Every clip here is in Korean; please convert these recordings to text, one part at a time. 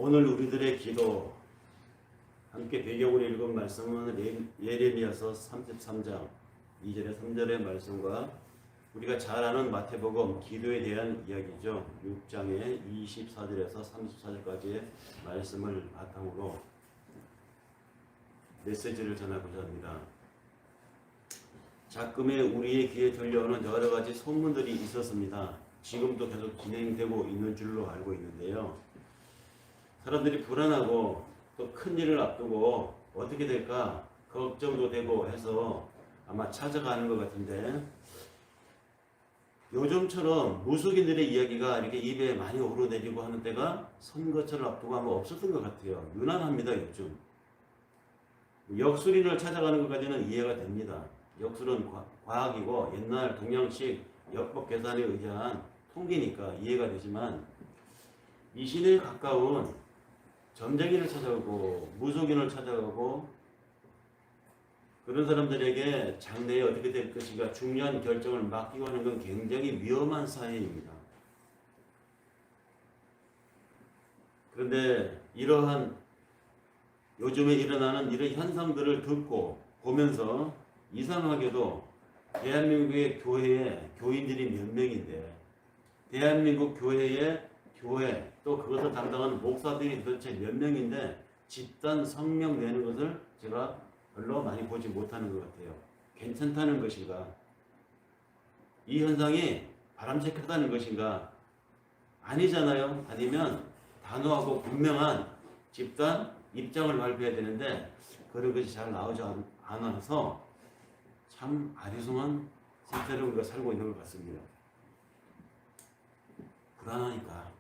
오늘 우리들의 기도 함께 배경으로 읽은 말씀은 예레미야서 33장 2절에 3절의 말씀과 우리가 잘 아는 마태복음 기도에 대한 이야기죠. 6장의 24절에서 34절까지의 말씀을 바탕으로 메시지를 전하고자 합니다. 작금에 우리의 귀에 들려오는 여러 가지 소문들이 있었습니다. 지금도 계속 진행되고 있는 줄로 알고 있는데요. 사람들이 불안하고 또 큰일을 앞두고 어떻게 될까 걱정도 되고 해서 아마 찾아가는 것 같은데, 요즘처럼 무속인들의 이야기가 이렇게 입에 많이 오르내리고 하는 때가 선거철을 앞두고 아마 없었던 것 같아요. 유난합니다. 요즘 역술인을 찾아가는 것까지는 이해가 됩니다. 역술은 과학이고 옛날 동양식 역법 계산에 의한 통계니까 이해가 되지만, 미신에 가까운 점쟁이를 찾아가고 무속인을 찾아가고 그런 사람들에게 장래에 어떻게 될 것인가 중요한 결정을 맡기고 하는 건 굉장히 위험한 사회입니다. 그런데 이러한 요즘에 일어나는 이런 현상들을 듣고 보면서 이상하게도 대한민국의 교회에 교인들이 몇 명인데, 대한민국 교회에 교회 또 그것을 담당하는 목사들이 도대체 몇 명인데 집단 성명 내는 것을 제가 별로 많이 보지 못하는 것 같아요. 괜찮다는 것인가? 이 현상이 바람직하다는 것인가? 아니잖아요. 아니면 단호하고 분명한 집단 입장을 발표해야 되는데 그런 것이 잘 나오지 않아서 참 아리송한 세태를 우리가 살고 있는 것 같습니다. 불안하니까,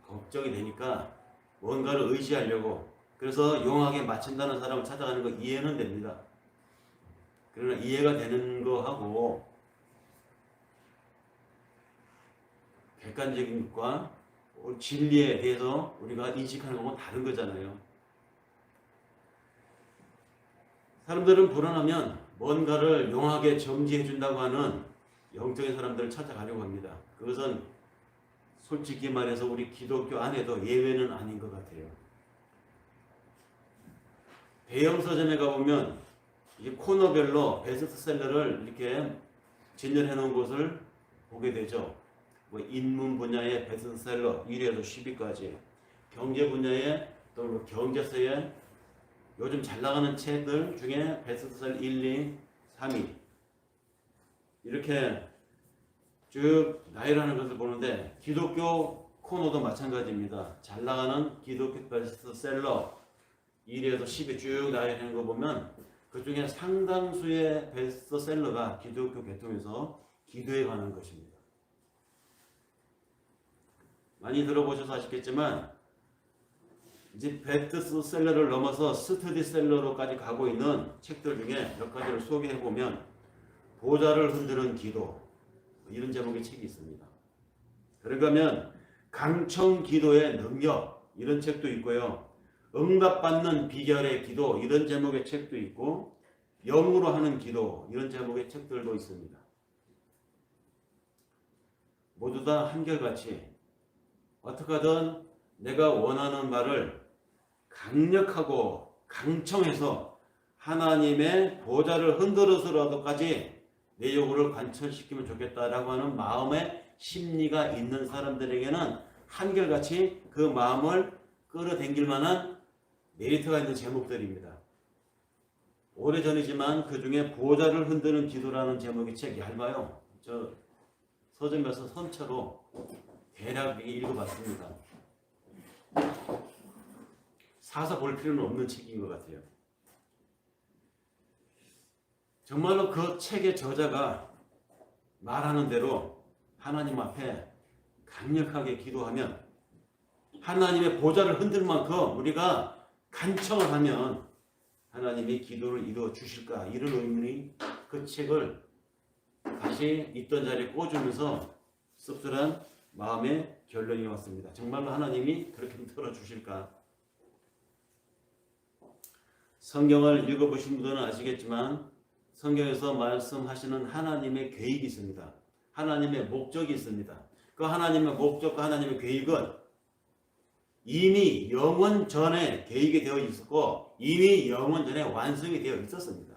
걱정이 되니까 뭔가를 의지하려고, 그래서 용하게 맞춘다는 사람을 찾아가는 거 이해는 됩니다. 그러나 이해가 되는 거하고 객관적인 것과 진리에 대해서 우리가 인식하는 거하고 다른 거잖아요. 사람들은 불안하면 뭔가를 용하게 점지해 준다고 하는 영적인 사람들을 찾아가려고 합니다. 그것은 솔직히 말해서 우리 기독교 안에도 예외는 아닌 것 같아요. 대형 서점에 가보면 이 코너별로 베스트셀러를 이렇게 진열해 놓은 곳을 보게 되죠. 뭐 인문 분야의 베스트셀러 1위에서 10위까지, 경제 분야의 또 경제서의 요즘 잘 나가는 책들 중에 베스트셀러 1, 2, 3위 이렇게 쭉 나열하는 것을 보는데, 기독교 코너도 마찬가지입니다. 잘 나가는 기독교 베스트셀러 1위에서 10위 쭉 나열하는 거 보면 그 중에 상당수의 베스트셀러가 기독교 계통에서 기도에 관한 것입니다. 많이 들어보셔서 아시겠지만 이제 베스트셀러를 넘어서 스터디셀러로까지 가고 있는 책들 중에 몇 가지를 소개해 보면, 보좌를 흔드는 기도 이런 제목의 책이 있습니다. 그러면 강청 기도의 능력 이런 책도 있고요. 응답받는 비결의 기도 이런 제목의 책도 있고, 영으로 하는 기도 이런 제목의 책들도 있습니다. 모두 다 한결같이 어떻게 하든 내가 원하는 말을 강력하고 강청해서 하나님의 보좌를 흔들어서라도까지 내 요구를 관철시키면 좋겠다라고 하는 마음의 심리가 있는 사람들에게는 한결같이 그 마음을 끌어당길 만한 메리트가 있는 제목들입니다. 오래전이지만 그 중에 보좌를 흔드는 기도라는 제목의 책 얇아요. 저 서점에서 선처로 대략 읽어봤습니다. 사서 볼 필요는 없는 책인 것 같아요. 정말로 그 책의 저자가 말하는 대로 하나님 앞에 강력하게 기도하면, 하나님의 보좌를 흔들 만큼 우리가 간청을 하면 하나님이 기도를 이루어 주실까, 이런 의문이 그 책을 다시 있던 자리에 꽂으면서 씁쓸한 마음의 결론이 왔습니다. 정말로 하나님이 그렇게 들어주실까? 성경을 읽어보신 분들은 아시겠지만 성경에서 말씀하시는 하나님의 계획이 있습니다. 하나님의 목적이 있습니다. 그 하나님의 목적과 하나님의 계획은 이미 영원 전에 계획이 되어 있었고 이미 영원 전에 완성이 되어 있었습니다.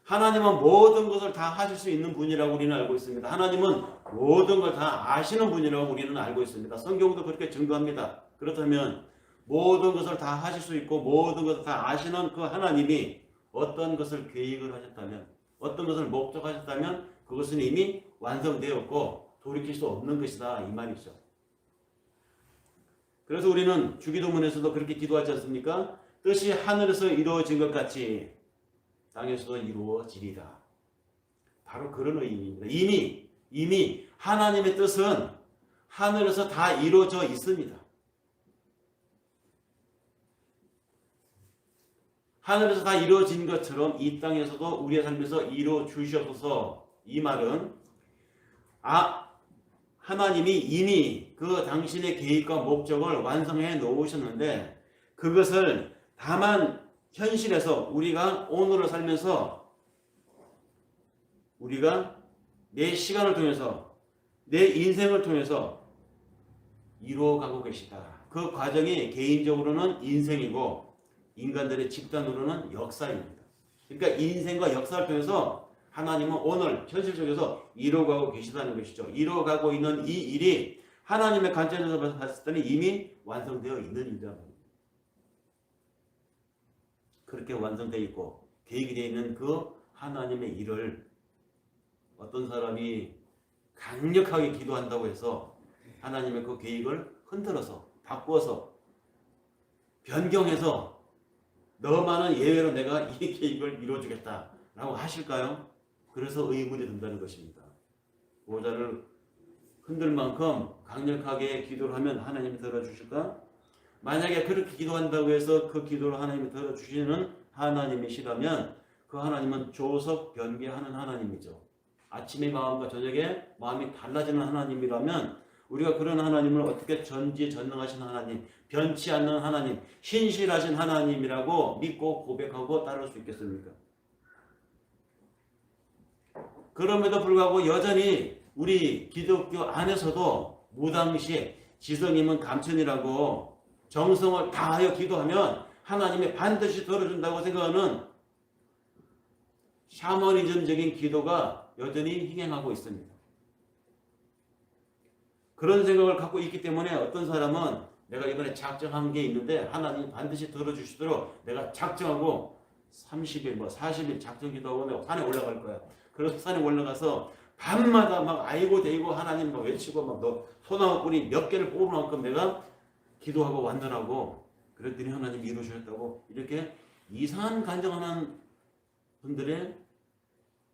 하나님은 모든 것을 다 하실 수 있는 분이라고 우리는 알고 있습니다. 하나님은 모든 걸 다 아시는 분이라고 우리는 알고 있습니다. 성경도 그렇게 증거합니다. 그렇다면 모든 것을 다 하실 수 있고 모든 것을 다 아시는 그 하나님이 어떤 것을 계획을 하셨다면 어떤 것을 목적하셨다면 그것은 이미 완성되었고 돌이킬 수 없는 것이다 이 말이죠. 그래서 우리는 주기도문에서도 그렇게 기도하지 않습니까? 뜻이 하늘에서 이루어진 것 같이 땅에서도 이루어지리라. 바로 그런 의미입니다. 이미 하나님의 뜻은 하늘에서 다 이루어져 있습니다. 하늘에서 다 이루어진 것처럼 이 땅에서도 우리의 삶에서 이루어 주시옵소서. 이 말은 하나님이 이미 그 당신의 계획과 목적을 완성해 놓으셨는데 그것을 다만 현실에서 우리가 오늘을 살면서 우리가 내 시간을 통해서 내 인생을 통해서 이루어가고 계시다. 그 과정이 개인적으로는 인생이고 인간들의 집단으로는 역사입니다. 그러니까 인생과 역사를 통해서 하나님은 오늘 현실 속에서 이루어가고 계시다는 것이죠. 이루어가고 있는 이 일이 하나님의 관점에서 봤을 때는 이미 완성되어 있는 일이다. 그렇게 완성되어 있고 계획이 되어 있는 그 하나님의 일을 어떤 사람이 강력하게 기도한다고 해서 하나님의 그 계획을 흔들어서 바꿔서 변경해서 너만은 예외로 내가 이 계획을 이루어주겠다라고 하실까요? 그래서 의문이 든다는 것입니다. 모자를 흔들 만큼 강력하게 기도를 하면 하나님이 들어주실까? 만약에 그렇게 기도한다고 해서 그 기도를 하나님이 들어주시는 하나님이시라면 그 하나님은 조석 변개하는 하나님이죠. 아침의 마음과 저녁에 마음이 달라지는 하나님이라면 우리가 그런 하나님을 어떻게 전지전능하신 하나님, 변치 않는 하나님, 신실하신 하나님이라고 믿고 고백하고 따를 수 있겠습니까? 그럼에도 불구하고 여전히 우리 기독교 안에서도 무당시 지성이면 감천이라고 정성을 다하여 기도하면 하나님이 반드시 들어준다고 생각하는 샤머니즘적인 기도가 여전히 희행하고 있습니다. 그런 생각을 갖고 있기 때문에 어떤 사람은 내가 이번에 작정한 게 있는데 하나님이 반드시 들어주시도록 내가 작정하고 30일, 40일 작정 기도하고 내가 산에 올라갈 거야. 그래서 산에 올라가서 밤마다 막 아이고 대이고 하나님 막 외치고 막 너 소나무 뿌리 몇 개를 뽑을 만큼 내가 기도하고 완전하고 그랬더니 하나님이 이루셨다고 이렇게 이상한 간증하는 분들의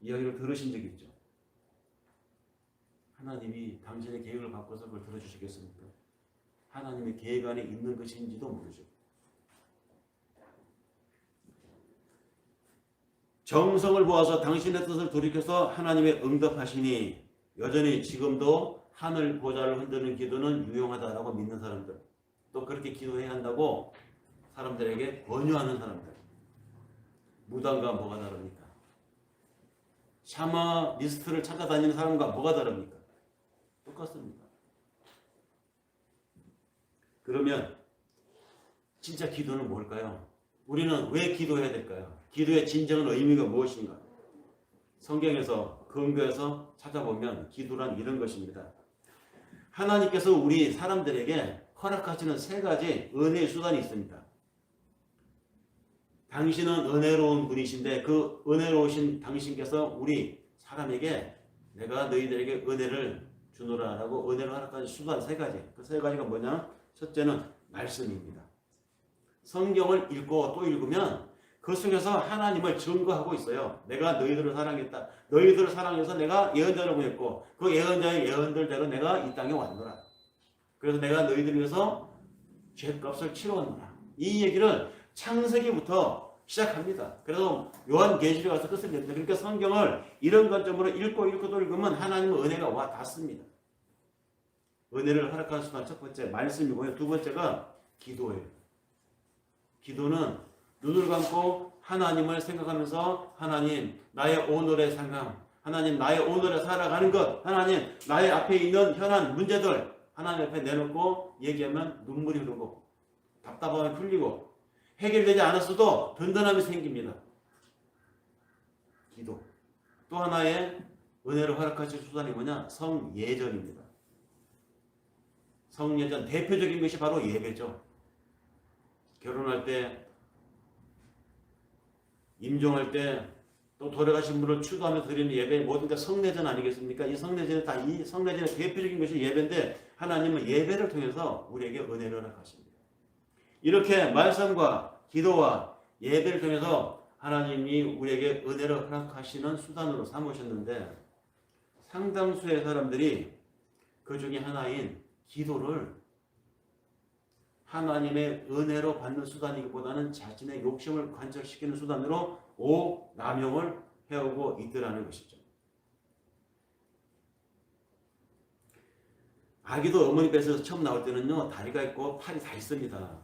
이야기를 들으신 적이 있죠. 하나님이 당신의 계획을 바꿔서 그걸 들어주시겠습니까? 하나님의 계획 안에 있는 것인지도 모르죠. 정성을 모아서 당신의 뜻을 돌이켜서 하나님의 응답하시니 여전히 지금도 하늘 보좌를 흔드는 기도는 유용하다라고 믿는 사람들, 또 그렇게 기도해야 한다고 사람들에게 권유하는 사람들, 무당과 뭐가 다릅니까? 샤머니스트를 찾아다니는 사람과 뭐가 다릅니까? 똑같습니다. 그러면 진짜 기도는 뭘까요? 우리는 왜 기도해야 될까요? 기도의 진정한 의미가 무엇인가? 성경에서 근거해서 찾아보면 기도란 이런 것입니다. 하나님께서 우리 사람들에게 허락하시는 세 가지 은혜의 수단이 있습니다. 당신은 은혜로운 분이신데 그 은혜로우신 당신께서 우리 사람에게 내가 너희들에게 은혜를 주노라라고 은혜를 허락하신 수단 세 가지. 그 세 가지가 뭐냐? 첫째는 말씀입니다. 성경을 읽고 또 읽으면 그 속에서 하나님을 증거하고 있어요. 내가 너희들을 사랑했다. 너희들을 사랑해서 내가 예언자를 보냈고 그 예언자의 예언들대로 내가 이 땅에 왔노라. 그래서 내가 너희들을 위해서 죄값을 치러왔노라. 이 얘기를 창세기부터 시작합니다. 그래서 요한계시록에 가서 끝을 냅니다. 그러니까 성경을 이런 관점으로 읽고 또 읽으면 하나님의 은혜가 와 닿습니다. 은혜를 허락하는 수단 첫 번째 말씀이고요. 두 번째가 기도예요. 기도는 눈을 감고 하나님을 생각하면서 하나님 나의 오늘의 상황, 하나님 나의 오늘에 살아가는 것, 하나님 나의 앞에 있는 현안 문제들, 하나님 앞에 내놓고 얘기하면 눈물이 흐르고 답답함이 풀리고 해결되지 않았어도 든든함이 생깁니다. 기도. 또 하나의 은혜를 허락하실 수단이 뭐냐? 성예전입니다. 성예전 대표적인 것이 바로 예배죠. 결혼할 때, 임종할 때, 또 돌아가신 분을 추도하며 드리는 예배 모든 게 성례전 아니겠습니까? 이 성례전은 다 이 성례전의 대표적인 것이 예배인데 하나님은 예배를 통해서 우리에게 은혜를 허락하십니다. 이렇게 말씀과 기도와 예배를 통해서 하나님이 우리에게 은혜를 허락하시는 수단으로 삼으셨는데 상당수의 사람들이 그 중에 하나인 기도를 하나님의 은혜로 받는 수단이기보다는 자신의 욕심을 관철시키는 수단으로 오남용을 해오고 있더라는 것이죠. 아기도 어머니 뱃에서 처음 나올 때는요, 다리가 있고 팔이 다 있습니다.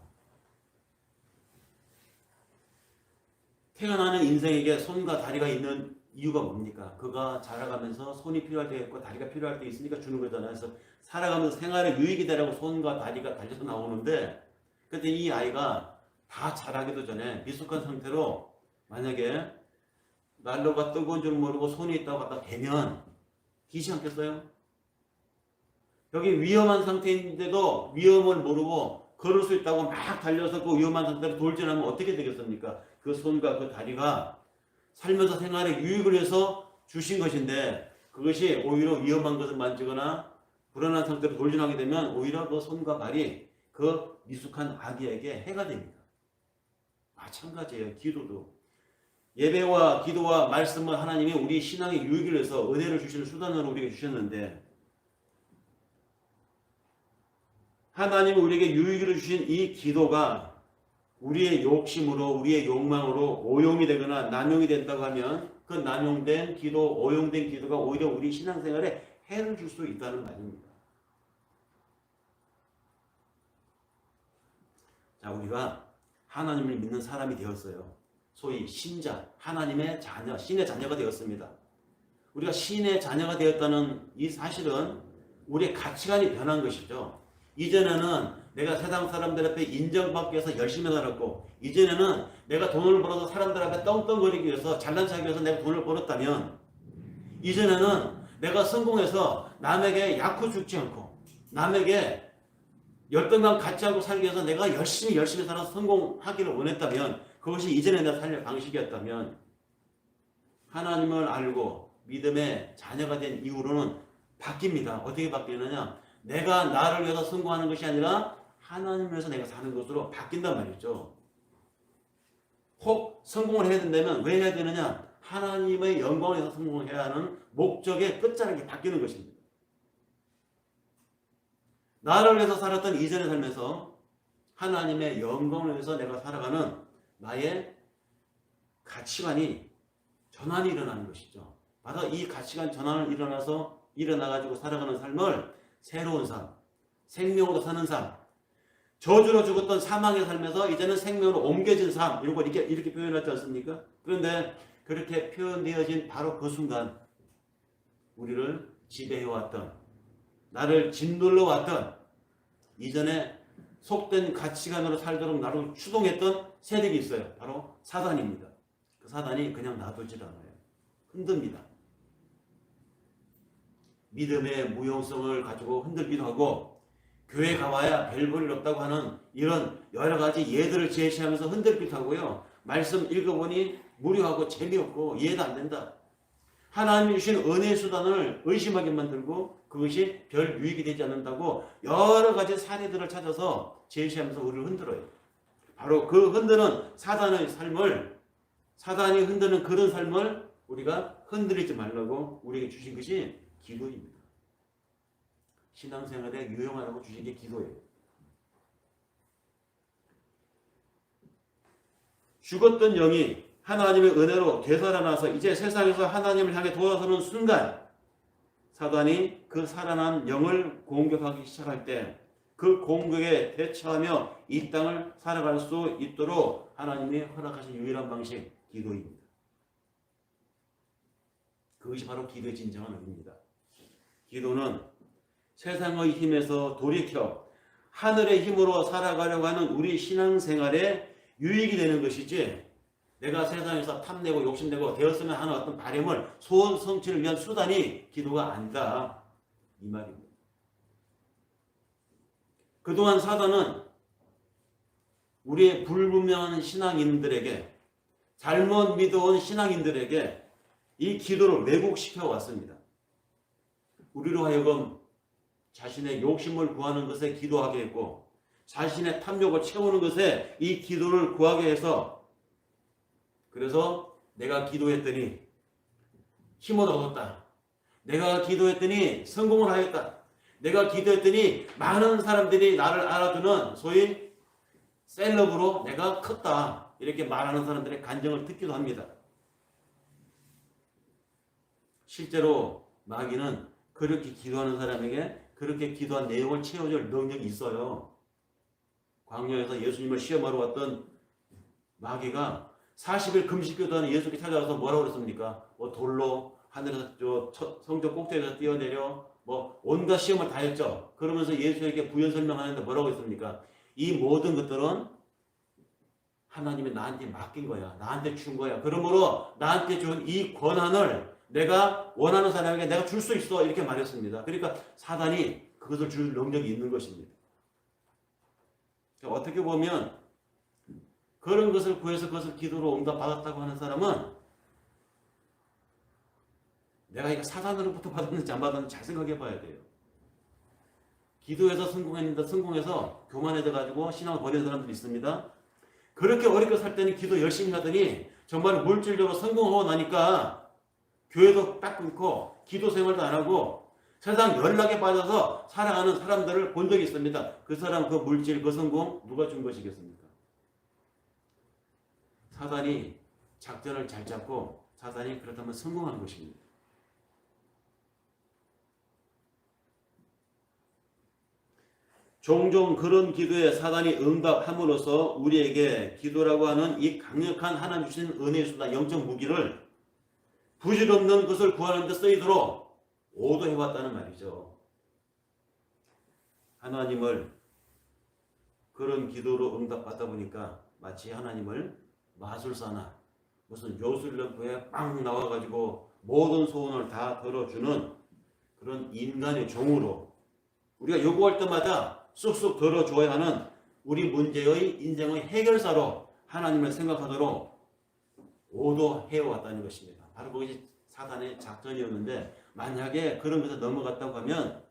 태어나는 인생에게 손과 다리가 있는 이유가 뭡니까? 그가 자라가면서 손이 필요할 때 있고 다리가 필요할 때 있으니까 주는 거잖아요. 그래서 살아가면서 생활에 유익이 되라고 손과 다리가 달려서 나오는데 그때 이 아이가 다 자라기도 전에 미숙한 상태로 만약에 난로가 뜨거운 줄 모르고 손이 있다고 갖다 대면 기시 않겠어요? 여기 위험한 상태인데도 위험을 모르고 걸을 수 있다고 막 달려서 그 위험한 상태로 돌진하면 어떻게 되겠습니까? 그 손과 그 다리가 살면서 생활에 유익을 위해서 주신 것인데 그것이 오히려 위험한 것을 만지거나 불안한 상태로 돌진하게 되면 오히려 그 손과 발이 그 미숙한 아기에게 해가 됩니다. 마찬가지예요. 기도도. 예배와 기도와 말씀은 하나님이 우리 신앙의 유익을 위해서 은혜를 주시는 수단으로 우리에게 주셨는데 하나님이 우리에게 유익을 주신 이 기도가 우리의 욕심으로 우리의 욕망으로 오용이 되거나 남용이 된다고 하면 그 남용된 기도, 오용된 기도가 오히려 우리 신앙생활에 해를 줄 수 있다는 말입니다. 자, 우리가 하나님을 믿는 사람이 되었어요. 소위 신자, 하나님의 자녀, 신의 자녀가 되었습니다. 우리가 신의 자녀가 되었다는 이 사실은 우리의 가치관이 변한 것이죠. 이전에는 내가 세상 사람들 앞에 인정받기 위해서 열심히 살았고 이전에는 내가 돈을 벌어서 사람들 앞에 떵떵거리기 위해서 잘난 척하기 위해서 내가 돈을 벌었다면 이전에는 내가 성공해서 남에게 약호 죽지 않고 남에게 열등감 갖지 않고 살기 위해서 내가 열심히 살아서 성공하기를 원했다면 그것이 이전에 내가 살 방식이었다면 하나님을 알고 믿음의 자녀가 된 이후로는 바뀝니다. 어떻게 바뀌느냐? 내가 나를 위해서 성공하는 것이 아니라 하나님을 위해서 내가 사는 것으로 바뀐단 말이죠. 혹 성공을 해야 된다면 왜 해야 되느냐? 하나님의 영광을 위해서 성공을 해야 하는 목적의 끝자락이 바뀌는 것입니다. 나를 위해서 살았던 이전의 삶에서 하나님의 영광을 위해서 내가 살아가는 나의 가치관이 전환이 일어나는 것이죠. 바로 이 가치관 전환을 일어나가지고 살아가는 삶을 새로운 삶, 생명으로 사는 삶, 저주로 죽었던 사망의 삶에서 이제는 생명으로 옮겨진 삶, 이런 걸 이렇게 표현하지 않습니까? 그런데 그렇게 표현되어진 바로 그 순간 우리를 지배해왔던, 나를 짓눌러왔던, 이전에 속된 가치관으로 살도록 나를 추동했던 세력이 있어요. 바로 사단입니다. 그 사단이 그냥 놔두질 않아요. 흔듭니다. 믿음의 무용성을 가지고 흔들기도 하고 교회 가봐야 별 볼일 없다고 하는 이런 여러 가지 예들을 제시하면서 흔들기도 하고요. 말씀 읽어보니 무료하고 재미없고 이해도 안 된다. 하나님이 주신 은혜의 수단을 의심하게 만들고 그것이 별 유익이 되지 않는다고 여러 가지 사례들을 찾아서 제시하면서 우리를 흔들어요. 바로 그 흔드는 사단의 삶을, 사단이 흔드는 그런 삶을 우리가 흔들리지 말라고 우리에게 주신 것이 기도입니다. 신앙생활에 유용하라고 주신 게 기도예요. 죽었던 영이 하나님의 은혜로 되살아나서 이제 세상에서 하나님을 향해 돌아서는 순간 사단이 그 살아난 영을 공격하기 시작할 때 그 공격에 대처하며 이 땅을 살아갈 수 있도록 하나님이 허락하신 유일한 방식 기도입니다. 그것이 바로 기도의 진정한 의미입니다. 기도는 세상의 힘에서 돌이켜 하늘의 힘으로 살아가려고 하는 우리 신앙생활에 유익이 되는 것이지, 내가 세상에서 탐내고 욕심내고 되었으면 하는 어떤 바람을 소원 성취를 위한 수단이 기도가 아니다, 이 말입니다. 그동안 사단은 우리의 불분명한 신앙인들에게, 잘못 믿어온 신앙인들에게 이 기도를 왜곡시켜 왔습니다. 우리로 하여금 자신의 욕심을 구하는 것에 기도하게 했고, 자신의 탐욕을 채우는 것에 이 기도를 구하게 해서, 그래서 내가 기도했더니 힘을 얻었다, 내가 기도했더니 성공을 하였다, 내가 기도했더니 많은 사람들이 나를 알아주는 소위 셀럽으로 내가 컸다, 이렇게 말하는 사람들의 간증을 듣기도 합니다. 실제로 마귀는 그렇게 기도하는 사람에게 그렇게 기도한 내용을 채워줄 능력이 있어요. 광야에서 예수님을 시험하러 왔던 마귀가 40일 금식기도하는 예수께 찾아와서 뭐라고 그랬습니까? 돌로 하늘에서 성전 꼭대기에서 뛰어내려 온갖 시험을 다 했죠. 그러면서 예수에게 부연 설명하는데 뭐라고 했습니까? 이 모든 것들은 하나님이 나한테 맡긴 거야, 나한테 준 거야. 그러므로 나한테 준 이 권한을 내가 원하는 사람에게 내가 줄 수 있어, 이렇게 말했습니다. 그러니까 사단이 그것을 줄 능력이 있는 것입니다. 어떻게 보면 그런 것을 구해서 그것을 기도로 응답받았다고 하는 사람은 내가 이거 사단으로부터 받았는지 안 받았는지 잘 생각해 봐야 돼요. 기도해서 성공했는데 성공해서 교만해져가지고 신앙을 버리는 사람들이 있습니다. 그렇게 어렵게 살 때는 기도 열심히 하더니 정말 물질적으로 성공하고 나니까 교회도 딱 끊고 기도 생활도 안 하고 세상 연락에 빠져서 살아가는 사람들을 본 적이 있습니다. 그 사람, 그 물질, 그 성공 누가 준 것이겠습니까? 사단이 작전을 잘 잡고 사단이 그렇다면 성공한 것입니다. 종종 그런 기도에 사단이 응답함으로써 우리에게 기도라고 하는 이 강력한 하나님 주신 은혜의 수단, 영적 무기를 부질없는 것을 구하는 데 쓰이도록 오도해왔다는 말이죠. 하나님을 그런 기도로 응답받다 보니까 마치 하나님을 마술사나 무슨 요술연구에 빵 나와가지고 모든 소원을 다 들어주는 그런 인간의 종으로, 우리가 요구할 때마다 쑥쑥 들어줘야 하는 우리 문제의 인생의 해결사로 하나님을 생각하도록 오도해왔다는 것입니다. 바로 그것이 사단의 작전이었는데, 만약에 그런 것에 넘어갔다고 하면,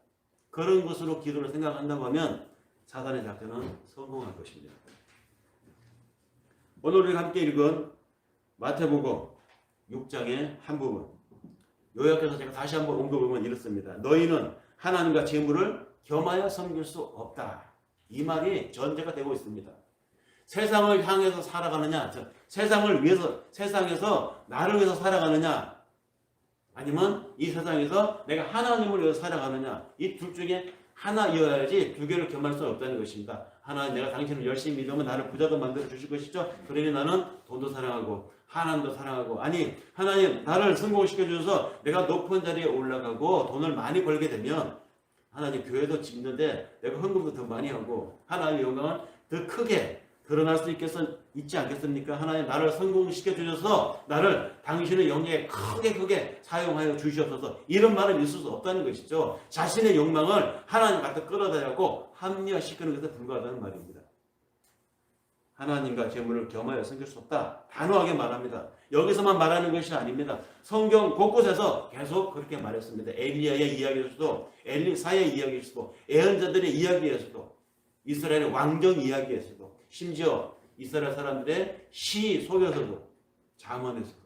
그런 것으로 기도를 생각한다고 하면 사단의 작전은 성공할 것입니다. 오늘 우리가 함께 읽은 마태복음 6장의 한 부분, 요약해서 제가 다시 한번 언급하면 이렇습니다. 너희는 하나님과 재물을 겸하여 섬길 수 없다, 이 말이 전제가 되고 있습니다. 세상을 향해서 살아가느냐, 세상을 위해서, 세상에서 나를 위해서 살아가느냐, 아니면 이 세상에서 내가 하나님을 위해서 살아가느냐, 이 둘 중에 하나이어야지 두 개를 겸할 수 없다는 것입니다. 하나님, 내가 당신을 열심히 믿으면 나를 부자도 만들어 주실 것이죠. 그러니 나는 돈도 사랑하고 하나님도 사랑하고, 아니 하나님 나를 성공시켜 주셔서 내가 높은 자리에 올라가고 돈을 많이 벌게 되면 하나님 교회도 짓는데 내가 헌금도 더 많이 하고 하나님의 영광을 더 크게 드러날 수 있지 않겠습니까? 하나님 나를 성공시켜 주셔서 나를 당신의 영역에 크게 사용하여 주시옵소서, 이런 말은 있을 수 없다는 것이죠. 자신의 욕망을 하나님 갖다 끌어다려고 합리화시키는 것에 불과하다는 말입니다. 하나님과 재물을 겸하여 섬길 수 없다, 단호하게 말합니다. 여기서만 말하는 것이 아닙니다. 성경 곳곳에서 계속 그렇게 말했습니다. 엘리야의 이야기에서도, 엘리사의 이야기에서도, 예언자들의 이야기에서도, 이스라엘의 왕정 이야기에서도, 심지어 이스라엘 사람들의 시 속에서도, 잠언에서도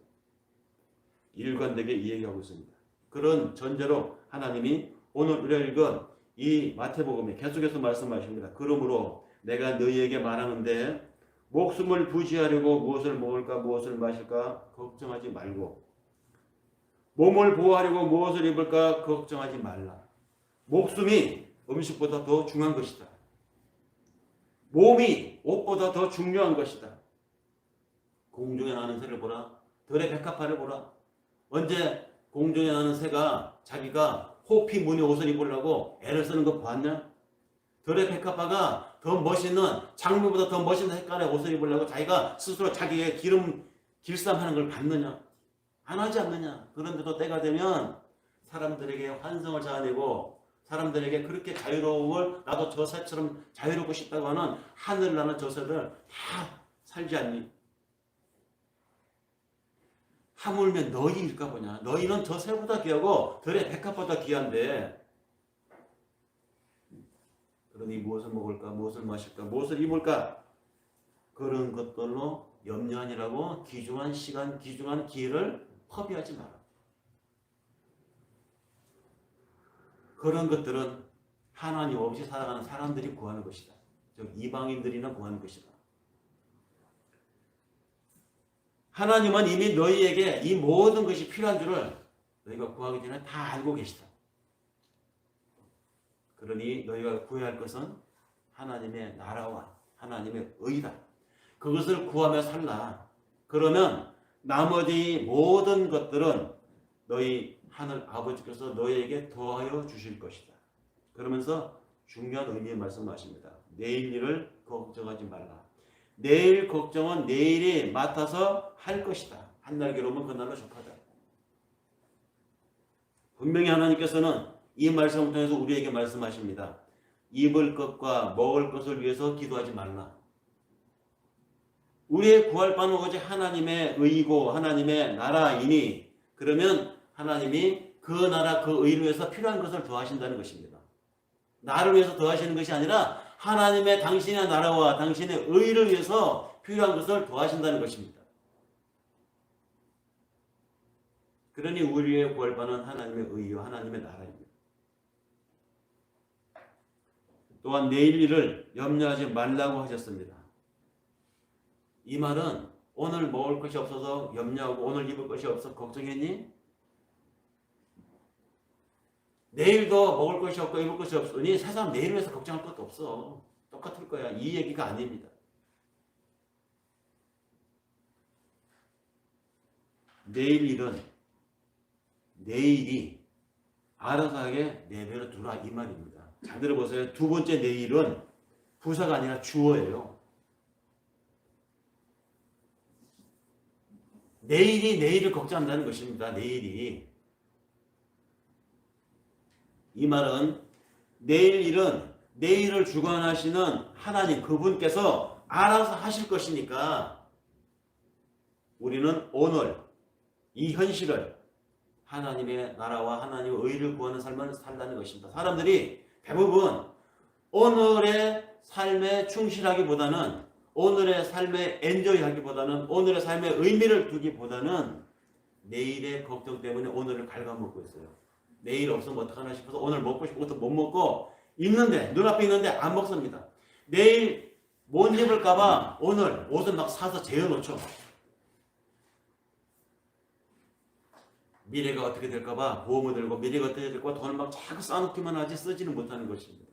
일관되게 이야기하고 있습니다. 그런 전제로 하나님이 오늘 우리가 읽은 이 마태복음에 계속해서 말씀하십니다. 그러므로 내가 너희에게 말하는데 목숨을 부지하려고 무엇을 먹을까 무엇을 마실까 걱정하지 말고, 몸을 보호하려고 무엇을 입을까 걱정하지 말라. 목숨이 음식보다 더 중요한 것이다. 몸이 옷보다 더 중요한 것이다. 공중에 나는 새를 보라, 들의 백합화를 보라. 언제 공중에 나는 새가 자기가 호피 무늬 옷을 입으려고 애를 쓰는 거 봤냐? 들의 백합화가 더 멋있는, 장미보다 더 멋있는 색깔의 옷을 입으려고 자기가 스스로 자기의 길쌈하는 걸 봤느냐? 안 하지 않느냐? 그런데도 때가 되면 사람들에게 환성을 자아내고 사람들에게 그렇게 자유로움을, 나도 저 새처럼 자유롭고 싶다고 하는 하늘 나는 저 새들 다 살지 않니? 하물며 너희일까 보냐? 너희는 저 새보다 귀하고 들의 백합보다 귀한데, 그러니 무엇을 먹을까? 무엇을 마실까? 무엇을 입을까? 그런 것들로 염려하니라고 귀중한 시간, 귀중한 기회를 허비하지 마라. 그런 것들은 하나님 없이 살아가는 사람들이 구하는 것이다. 즉 이방인들이나 구하는 것이다. 하나님은 이미 너희에게 이 모든 것이 필요한 줄을 너희가 구하기 전에 다 알고 계시다. 그러니 너희가 구해야 할 것은 하나님의 나라와 하나님의 의다. 그것을 구하며 살라. 그러면 나머지 모든 것들은 너희 하늘 아버지께서 너희에게 더하여 주실 것이다. 그러면서 중요한 의미의 말씀하십니다. 내일 일을 걱정하지 말라. 내일 걱정은 내일이 맡아서 할 것이다. 한날 괴로우면 그날로 족하다. 분명히 하나님께서는 이 말씀을 통해서 우리에게 말씀하십니다. 입을 것과 먹을 것을 위해서 기도하지 말라. 우리의 구할 바는 오직 하나님의 의이고 하나님의 나라이니, 그러면 하나님이 그 나라 그 의를 위해서 필요한 것을 더하신다는 것입니다. 나를 위해서 더하시는 것이 아니라 하나님의 당신의 나라와 당신의 의를 위해서 필요한 것을 더하신다는 것입니다. 그러니 우리의 구할 바는 하나님의 의와 하나님의 나라입니다. 또한 내일 일을 염려하지 말라고 하셨습니다. 이 말은 오늘 먹을 것이 없어서 염려하고 오늘 입을 것이 없어서 걱정했니? 내일도 먹을 것이 없고 입을 것이 없으니 세상 내일을 위해서 걱정할 것도 없어. 똑같을 거야. 이 얘기가 아닙니다. 내일 일은 내일이 알아서 하게 내버려 두라 이 말입니다. 잘 들어보세요. 두 번째 내일은 부사가 아니라 주어예요. 내일이 내일을 걱정한다는 것입니다. 내일이. 이 말은 내일 일은 내일을 주관하시는 하나님 그분께서 알아서 하실 것이니까 우리는 오늘 이 현실을 하나님의 나라와 하나님의 의를 구하는 삶을 살라는 것입니다. 사람들이 대부분 오늘의 삶에 충실하기보다는, 오늘의 삶에 엔조이하기보다는, 오늘의 삶에 의미를 두기보다는 내일의 걱정 때문에 오늘을 갉아먹고 있어요. 내일 없으면 어떡하나 싶어서 오늘 먹고 싶은 것도 못 먹고 있는데, 눈앞에 있는데 안 먹습니다. 내일 못 입을까봐 오늘 옷을 막 사서 재워놓죠. 미래가 어떻게 될까봐 보험을 들고 미래가 어떻게 될까 돈을 막 자꾸 쌓아놓기만 하지 쓰지는 못하는 것입니다.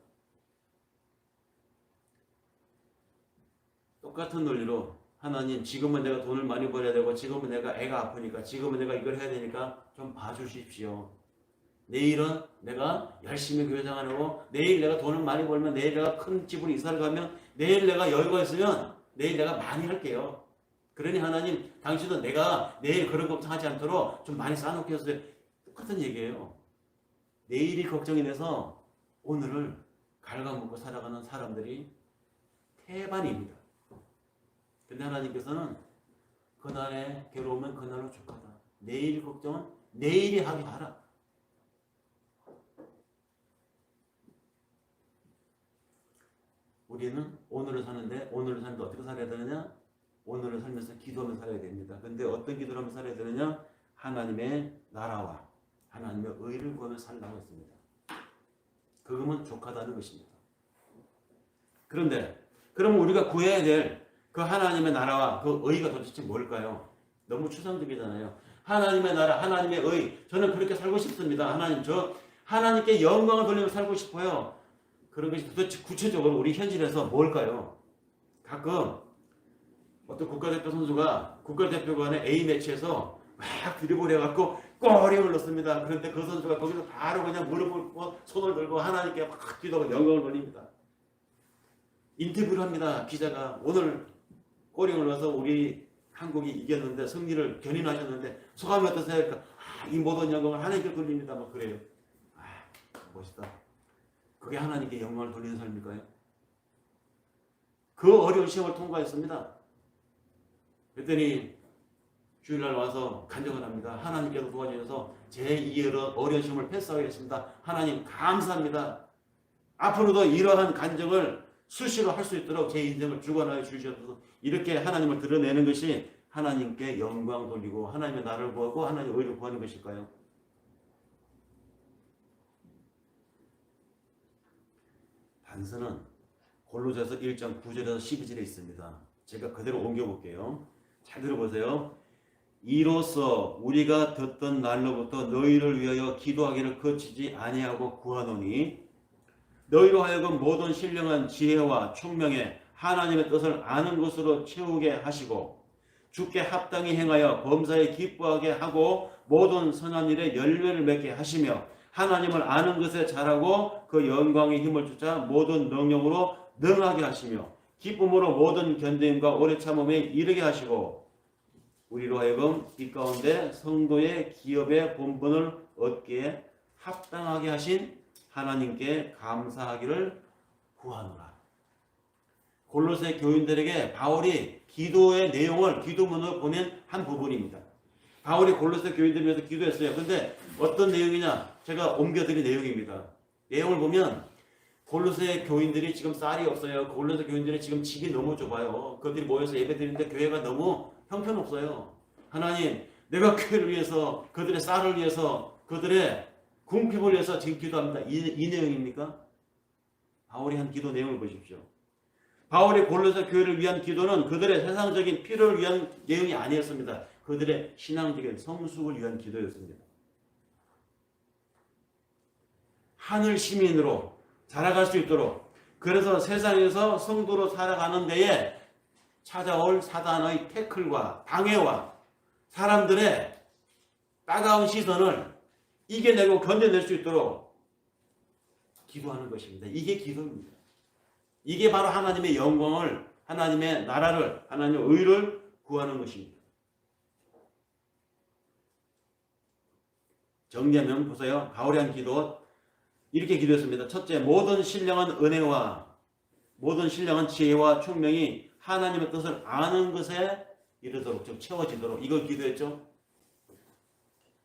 똑같은 논리로 하나님, 지금은 내가 돈을 많이 벌어야 되고 지금은 내가 애가 아프니까 지금은 내가 이걸 해야 되니까 좀 봐주십시오. 내일은 내가 열심히 교회 생활하고 내일 내가 돈을 많이 벌면, 내일 내가 큰 집으로 이사를 가면, 내일 내가 여유가 있으면 내일 내가 많이 할게요. 그러니 하나님, 당신도 내가 내일 그런 걱정하지 않도록 좀 많이 쌓아놓게 해주세요. 똑같은 얘기예요. 내일이 걱정이 돼서 오늘을 갉아먹고 살아가는 사람들이 태반입니다. 근데 하나님께서는 그날의 괴로움은 그날로 족하다. 내일 걱정은 내일이 하게 하라. 우리는 오늘을 사는데, 오늘을 사는데 어떻게 살아야 되느냐? 오늘을 살면서 기도하면서 살아야 됩니다. 근데 어떤 기도를 하면서 살아야 되느냐? 하나님의 나라와 하나님의 의를 구하며 살라고 했습니다. 그거면 족하다는 것입니다. 그런데 그럼 우리가 구해야 될 그 하나님의 나라와 그 의가 도대체 뭘까요? 너무 추상적이잖아요. 하나님의 나라, 하나님의 의, 저는 그렇게 살고 싶습니다. 하나님, 저 하나님께 영광을 돌리며 살고 싶어요. 그런 것이 도대체 구체적으로 우리 현실에서 뭘까요? 가끔 어떤 국가대표 선수가 국가대표간의 A매치에서 막 드리블 해갖고 꼬리를 넣습니다. 그런데 그 선수가 거기서 바로 그냥 무릎을 꿇고 손을 들고 하나님께 막 기도하고 영광을 돌립니다. 인터뷰를 합니다. 기자가 오늘 꼬리를 넣어서 우리 한국이 이겼는데 승리를 견인하셨는데 소감이 어떠세요? 그러니까 이 모든 영광을 하나님께 돌립니다. 막 그래요. 멋있다. 그게 하나님께 영광을 돌리는 삶일까요? 그 어려운 시험을 통과했습니다. 그랬더니 주일날 와서 간증을 합니다. 하나님께서 도와주셔서 제 이 어려운 시험을 패스하겠습니다. 하나님 감사합니다. 앞으로도 이러한 간증을 수시로 할 수 있도록 제 인생을 주관하여 주셔서 이렇게 하나님을 드러내는 것이 하나님께 영광 돌리고 하나님의 나를 구하고 하나님의 의를 구하는 것일까요? 단서는 골로새서 1장 9절에서 12절에 있습니다. 제가 그대로 옮겨볼게요. 잘 들어보세요. 이로써 우리가 듣던 날로부터 너희를 위하여 기도하기를 거치지 아니하고 구하노니 너희로 하여금 모든 신령한 지혜와 총명에 하나님의 뜻을 아는 것으로 채우게 하시고 주께 합당히 행하여 범사에 기뻐하게 하고 모든 선한 일에 열매를 맺게 하시며 하나님을 아는 것에 잘하고 그 영광의 힘을 쫓아 모든 능력으로 능하게 하시며 기쁨으로 모든 견딤과 오래 참음에 이르게 하시고 우리로 하여금 빛 가운데 성도의 기업의 본분을 얻기에 합당하게 하신 하나님께 감사하기를 구하노라. 골로새 교인들에게 바울이 기도의 내용을 기도문으로 보낸 한 부분입니다. 바울이 골로새 교인들을 위해서 기도했어요. 그런데 어떤 내용이냐? 제가 옮겨드린 내용입니다. 내용을 보면 골로새 교인들이 지금 쌀이 없어요. 골로새 교인들이 지금 집이 너무 좁아요. 그들이 모여서 예배드리는데 교회가 너무 형편없어요. 하나님, 내가 교회를 위해서, 그들의 쌀을 위해서, 그들의 궁핍을 위해서 지금 기도합니다. 이 내용입니까? 바울이 한 기도 내용을 보십시오. 바울이 골로새 교회를 위한 기도는 그들의 세상적인 필요를 위한 내용이 아니었습니다. 그들의 신앙적인 성숙을 위한 기도였습니다. 하늘 시민으로 자라갈 수 있도록, 그래서 세상에서 성도로 살아가는 데에 찾아올 사단의 태클과 방해와 사람들의 따가운 시선을 이겨내고 견뎌낼 수 있도록 기도하는 것입니다. 이게 기도입니다. 이게 바로 하나님의 영광을, 하나님의 나라를, 하나님의 의를 구하는 것입니다. 정리하면 보세요. 바울이 한 기도 이렇게 기도했습니다. 첫째, 모든 신령한 은혜와 모든 신령한 지혜와 총명이 하나님의 뜻을 아는 것에 이르도록, 즉 채워지도록 이걸 기도했죠.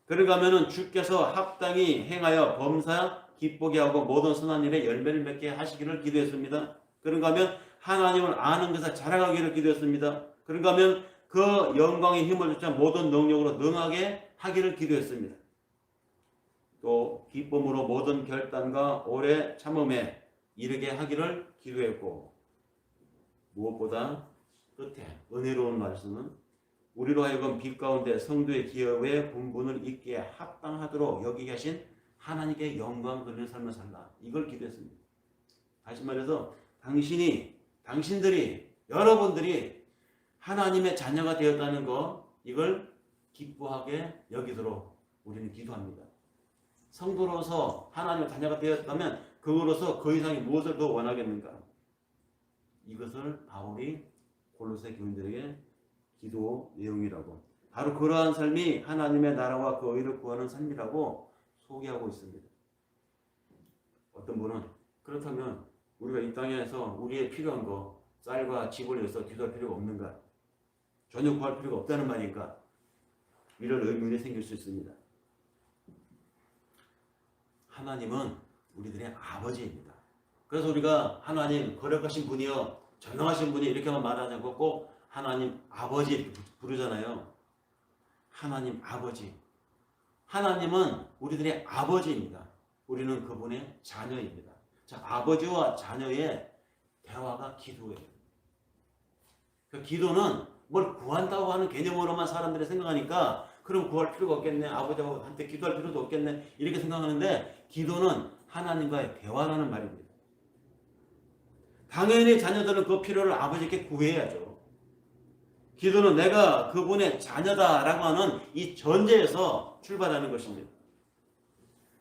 그러니까 하면은 주께서 합당히 행하여 범사 기쁘게 하고 모든 선한 일에 열매를 맺게 하시기를 기도했습니다. 그런가 하면 하나님을 아는 것에 자라가기를 기도했습니다. 그런가 하면 그 영광의 힘을 쫓아 모든 능력으로 능하게 하기를 기도했습니다. 또 기쁨으로 모든 결단과 오래 참음에 이르게 하기를 기도했고, 무엇보다 끝에 은혜로운 말씀은 우리로 하여금 빛 가운데 성도의 기업의 분분을 있게 합당하도록 여기게 하신 하나님께 영광 돌리는 삶을 살라. 이걸 기도했습니다. 다시 말해서 당신들이, 여러분들이 하나님의 자녀가 되었다는 것, 이걸 기뻐하게 여기도록 우리는 기도합니다. 성도로서 하나님의 자녀가 되었다면 그거로서 그 이상의 무엇을 더 원하겠는가? 이것을 바울이 골로새 교인들에게 기도 내용이라고, 바로 그러한 삶이 하나님의 나라와 그 의를 구하는 삶이라고 소개하고 있습니다. 어떤 분은 그렇다면 우리가 이 땅에서 우리의 필요한 거, 쌀과 집을 위해서 기도할 필요가 없는가? 전혀 구할 필요가 없다는 말인가? 이런 의문이 생길 수 있습니다. 하나님은 우리들의 아버지입니다. 그래서 우리가 하나님 거룩하신 분이요, 전능하신 분이 이렇게만 말하지 않고 꼭 하나님 아버지 이렇게 부르잖아요. 하나님 아버지. 하나님은 우리들의 아버지입니다. 우리는 그분의 자녀입니다. 자, 아버지와 자녀의 대화가 기도예요. 그 기도는 뭘 구한다고 하는 개념으로만 사람들이 생각하니까 그럼 구할 필요가 없겠네, 아버지한테 기도할 필요도 없겠네, 이렇게 생각하는데, 기도는 하나님과의 대화라는 말입니다. 당연히 자녀들은 그 필요를 아버지께 구해야죠. 기도는 내가 그분의 자녀다라고 하는 이 전제에서 출발하는 것입니다.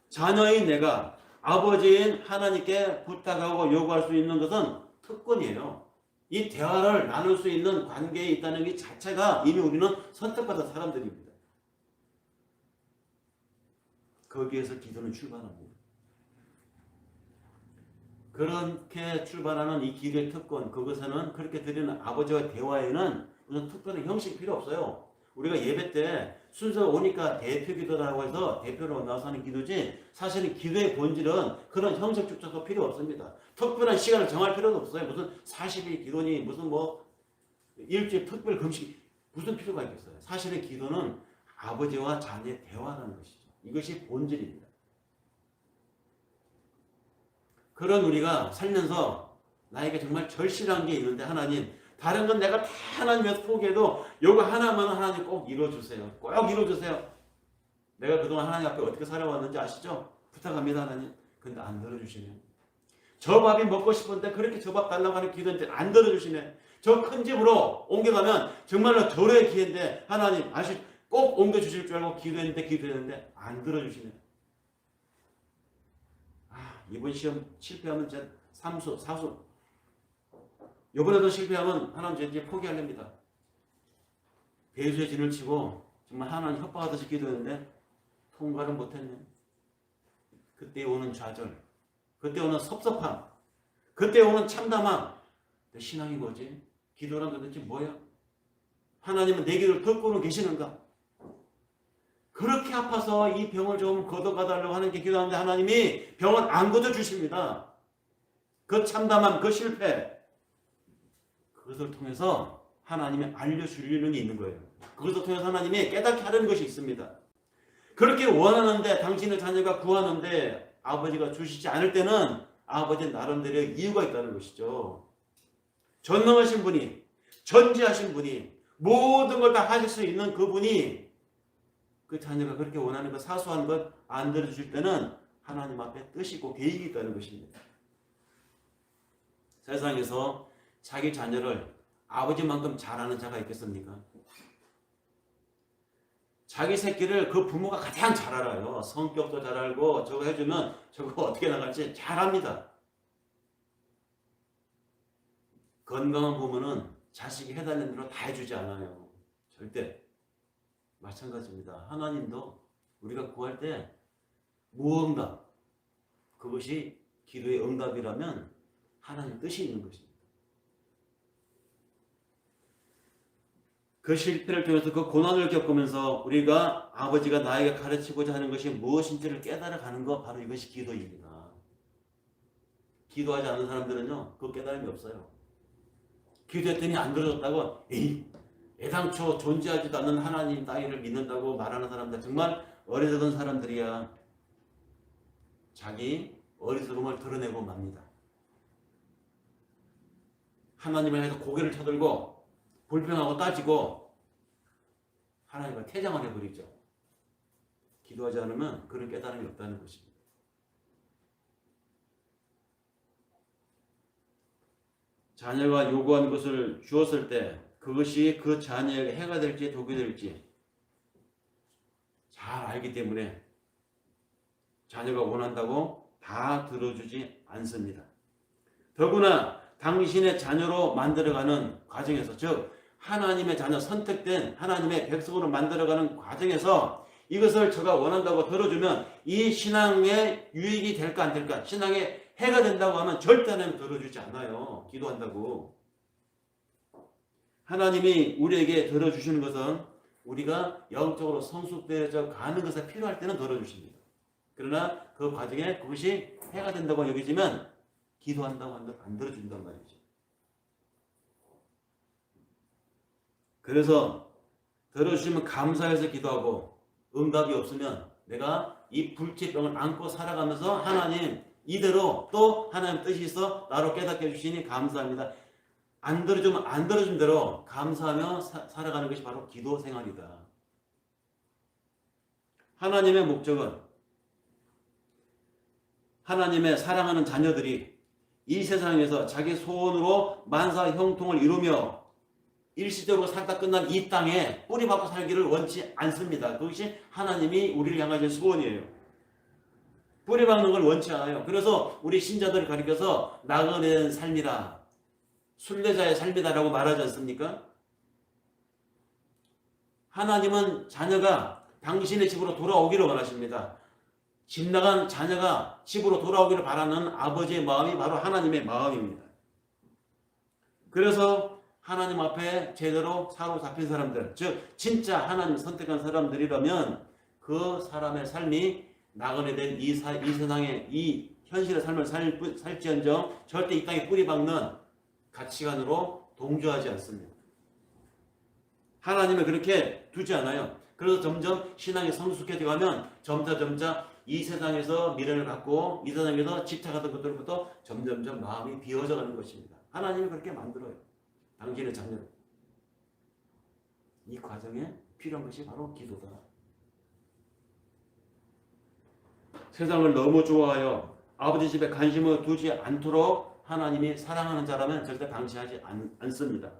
자녀인 내가 아버지인 하나님께 부탁하고 요구할 수 있는 것은 특권이에요. 이 대화를 나눌 수 있는 관계에 있다는 것 자체가 이미 우리는 선택받은 사람들입니다. 거기에서 기도는 출발합니다. 그렇게 출발하는 이 기도의 특권, 그것에는 그렇게 드리는 아버지와 대화에는 무슨 특별한 형식이 필요 없어요. 우리가 예배 때 순서 오니까 대표 기도라고 해서 대표로 나와서 하는 기도지, 사실은 기도의 본질은 그런 형식 축적도 필요 없습니다. 특별한 시간을 정할 필요도 없어요. 무슨 40일 기도니 무슨 일주일 특별 금식 무슨 필요가 있겠어요. 사실은 기도는 아버지와 자녀의 대화라는 것이죠. 이것이 본질입니다. 그런 우리가 살면서 나에게 정말 절실한 게 있는데, 하나님, 다른 건 내가 다 하나님 위해서 포기해도 요거 하나만 하나님 꼭 이루어주세요. 꼭 이루어주세요. 내가 그동안 하나님 앞에 어떻게 살아왔는지 아시죠? 부탁합니다, 하나님. 근데 안 들어주시네. 저 밥이 먹고 싶은데 그렇게 저 밥 달라고 하는 기도인데 안 들어주시네. 저 큰 집으로 옮겨가면 정말로 절호의 기회인데 하나님 꼭 옮겨주실 줄 알고 기도했는데 안 들어주시네. 이번 시험 실패하면 제 3수, 4수. 이번에도 실패하면 하나님 이제 포기하렵니다. 배수의 진을 치고 정말 하나님 협박하듯이 기도했는데 통과를 못했네. 그때 오는 좌절, 그때 오는 섭섭함, 그때 오는 참담함. 내 신앙이 뭐지? 기도란 도대체 뭐야? 하나님은 내 기도를 듣고는 계시는가? 그렇게 아파서 이 병을 좀 걷어가달라고 하는 게 기도하는데 하나님이 병을 안 걷어주십니다. 그 참담함, 그 실패, 그것을 통해서 하나님이 알려주려는 게 있는 거예요. 그것을 통해서 하나님이 깨닫게 하려는 것이 있습니다. 그렇게 원하는데, 당신의 자녀가 구하는데 아버지가 주시지 않을 때는 아버지 나름대로의 이유가 있다는 것이죠. 전능하신 분이, 전지하신 분이, 모든 걸 다 하실 수 있는 그분이 그 자녀가 그렇게 원하는 것, 사소한 것 안 들어주실 때는 하나님 앞에 뜻이 있고 계획이 있다는 것입니다. 세상에서 자기 자녀를 아버지만큼 잘하는 자가 있겠습니까? 자기 새끼를 그 부모가 가장 잘 알아요. 성격도 잘 알고 저거 해주면 저거 어떻게 나갈지 잘 압니다. 건강한 부모는 자식이 해달라는 대로 다 해주지 않아요. 절대. 마찬가지입니다. 하나님도 우리가 구할 때 무응답, 그것이 기도의 응답이라면 하나님 뜻이 있는 것입니다. 그 실패를 통해서 그 고난을 겪으면서 우리가 아버지가 나에게 가르치고자 하는 것이 무엇인지를 깨달아가는 것, 바로 이것이 기도입니다. 기도하지 않는 사람들은요, 그 깨달음이 없어요. 기도했더니 안 들어줬다고 애당초 존재하지도 않는 하나님 따위를 믿는다고 말하는 사람들, 정말 어리석은 사람들이야. 자기 어리석음을 드러내고 맙니다. 하나님을 향해서 고개를 쳐들고 불평하고 따지고 하나님과 퇴장을 해버리죠. 기도하지 않으면 그런 깨달음이 없다는 것입니다. 자녀가 요구한 것을 주었을 때 그것이 그 자녀에게 해가 될지 독이 될지 잘 알기 때문에 자녀가 원한다고 다 들어주지 않습니다. 더구나 당신의 자녀로 만들어가는 과정에서, 즉 하나님의 자녀, 선택된 하나님의 백성으로 만들어가는 과정에서 이것을 저가 원한다고 들어주면 이 신앙에 유익이 될까 안 될까, 신앙에 해가 된다고 하면 절대 하나님 들어주지 않아요. 기도한다고. 하나님이 우리에게 들어주시는 것은 우리가 영적으로 성숙되어져 가는 것에 필요할 때는 들어주십니다. 그러나 그 과정에 그것이 해가 된다고 여기지면 기도한다고 한들 안 들어준단 말이죠. 그래서 들어주시면 감사해서 기도하고, 응답이 없으면 내가 이 불치병을 안고 살아가면서 하나님 이대로 또 하나님 뜻이 있어 나로 깨닫게 해주시니 감사합니다. 안 들어주면 안 들어준 대로 감사하며 살아가는 것이 바로 기도 생활이다. 하나님의 목적은 하나님의 사랑하는 자녀들이 이 세상에서 자기 소원으로 만사 형통을 이루며 일시적으로 살다 끝난 이 땅에 뿌리 박고 살기를 원치 않습니다. 그것이 하나님이 우리를 향하신 소원이에요. 뿌리 박는 걸 원치 않아요. 그래서 우리 신자들을 가리켜서 나그네된 삶이다, 순례자의 삶이다라고 말하지 않습니까? 하나님은 자녀가 당신의 집으로 돌아오기를 원하십니다. 집 나간 자녀가 집으로 돌아오기를 바라는 아버지의 마음이 바로 하나님의 마음입니다. 그래서 하나님 앞에 제대로 사로잡힌 사람들, 즉 진짜 하나님 선택한 사람들이라면 그 사람의 삶이 나그네된 이 세상의 이 현실의 삶을 살지언정 절대 이 땅에 뿌리 박는 가치관으로 동조하지 않습니다. 하나님은 그렇게 두지 않아요. 그래서 점점 신앙이 성숙해져 가면 점차 이 세상에서 미련을 갖고 이 세상에서 집착하던 것들부터 점점 마음이 비워져 가는 것입니다. 하나님은 그렇게 만들어요. 당신의 자녀를. 이 과정에 필요한 것이 바로 기도다. 세상을 너무 좋아하여 아버지 집에 관심을 두지 않도록 하나님이 사랑하는 자라면 절대 방치하지 않습니다.